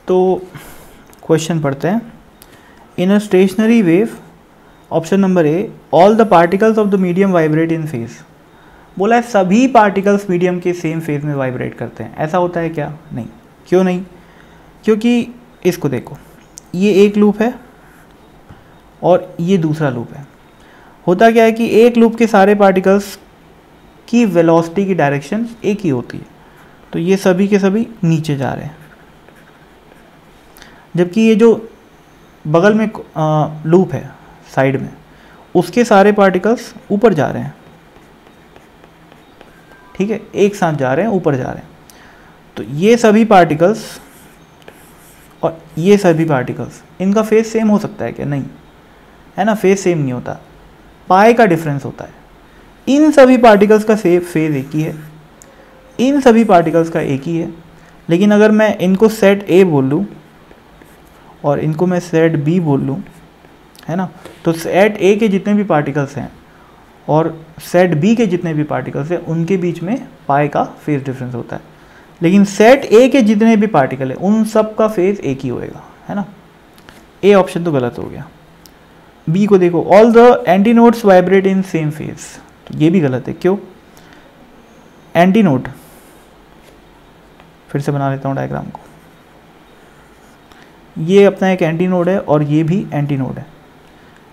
तो क्वेश्चन पढ़ते हैं। In a stationary wave, option number A, all the particles of the medium vibrate in phase. बोला है सभी पार्टिकल्स मीडियम के सेम फेज में वाइब्रेट करते हैं। ऐसा होता है क्या? नहीं। क्यों नहीं? क्योंकि इसको देखो, ये एक लूप है और ये दूसरा लूप है। होता क्या है कि एक लूप के सारे पार्टिकल्स की वेलोसिटी की डायरेक्शन एक ही होती है, तो ये सभी के सभी नीचे जा रहे हैं, जबकि ये जो बगल में लूप है साइड में, उसके सारे पार्टिकल्स ऊपर जा रहे हैं। ठीक है, एक साथ जा रहे हैं, ऊपर जा रहे हैं। तो ये सभी पार्टिकल्स और ये सभी पार्टिकल्स, इनका फेज सेम हो सकता है क्या? नहीं, है ना, फेज सेम नहीं होता, पाई का डिफरेंस होता है। इन सभी पार्टिकल्स का फेज एक ही है, इन सभी पार्टिकल्स का एक ही है। लेकिन अगर मैं इनको सेट ए बोल लूँ और इनको मैं सेट बी बोल लूँ, है ना, तो सेट ए के जितने भी पार्टिकल्स हैं और सेट बी के जितने भी पार्टिकल्स हैं, उनके बीच में पाई का फेज डिफरेंस होता है। लेकिन सेट ए के जितने भी पार्टिकल हैं, उन सब का फेज एक ही होएगा, है ना। ए ऑप्शन तो गलत हो गया। बी को देखो, all the antinodes vibrate in same phase, तो ये भी गलत है। क्यों? एंटीनोड, फिर से बना लेता हूँ डायग्राम को। ये अपना एक एंटीनोड है और ये भी एंटीनोड है।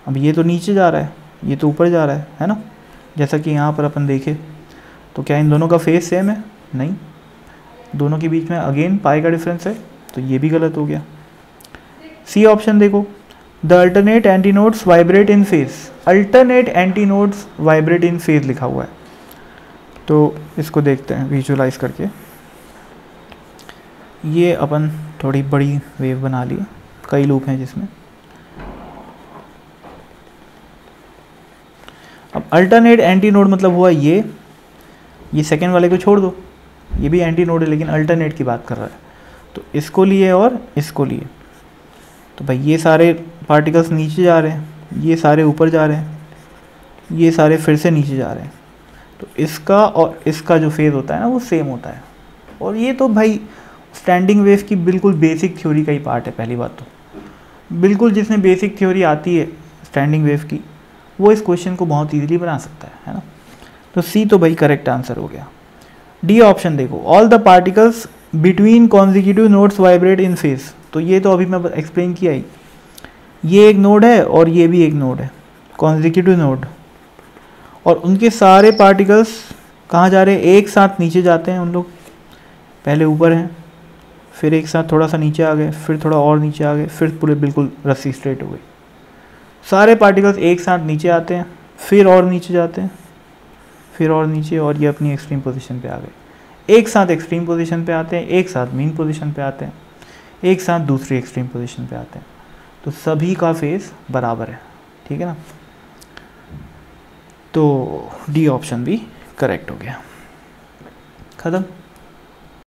अब ये तो नीचे जा रहा है, ये तो ऊपर जा रहा है ना, जैसा कि यहाँ पर अपन देखें। तो क्या इन दोनों का फेज सेम है? नहीं, दोनों के बीच में अगेन पाई का डिफरेंस है, तो ये भी गलत हो गया। सी ऑप्शन देखो, the alternate antinodes vibrate in phase. Alternate antinodes vibrate in phase लिखा हुआ है, तो इसको देखते हैं विजुलाइज करके। ये अपन थोड़ी बड़ी वेव बना ली, कई लूप हैं जिसमें। अब अल्टरनेट एंटीनोड मतलब हुआ ये सेकेंड वाले को छोड़ दो, ये भी एंटीनोड है लेकिन अल्टरनेट की बात कर रहा है। तो इसको लिए और इसको लिए, तो भाई ये सारे पार्टिकल्स नीचे जा रहे हैं, ये सारे ऊपर जा रहे हैं, ये सारे फिर से नीचे जा रहे हैं। तो इसका और इसका जो फेज होता है ना, वो सेम होता है। और ये तो भाई स्टैंडिंग वेव की बिल्कुल बेसिक थ्योरी का ही पार्ट है। पहली बात तो बिल्कुल जिसने बेसिक थ्योरी आती है स्टैंडिंग वेव की, वो इस क्वेश्चन को बहुत ईजिली बना सकता है ना। तो सी तो भाई करेक्ट आंसर हो गया। डी ऑप्शन देखो, all the particles between consecutive nodes vibrate in phase. तो ये तो अभी मैं एक्सप्लेन किया ही, ये एक नोड है और ये भी एक नोड है, कॉन्जिक्यूटिव नोड, और उनके सारे पार्टिकल्स कहाँ जा रहे हैं? एक साथ नीचे जाते हैं उन लोग। पहले ऊपर हैं, फिर एक साथ थोड़ा सा नीचे आ गए, फिर थोड़ा और नीचे आ गए, फिर पूरे बिल्कुल रस्सी स्ट्रेट हो गई। सारे पार्टिकल्स एक साथ नीचे आते हैं, फिर और नीचे जाते हैं, फिर और नीचे, और ये अपनी एक्सट्रीम पोजीशन पे आ गए। एक साथ एक्सट्रीम पोजीशन पे आते हैं, एक साथ मीन पोजीशन पे आते हैं, एक साथ दूसरी एक्सट्रीम पोजीशन पे आते हैं। तो सभी का फेज बराबर है, ठीक है ना। तो डी ऑप्शन भी करेक्ट हो गया। खत्म।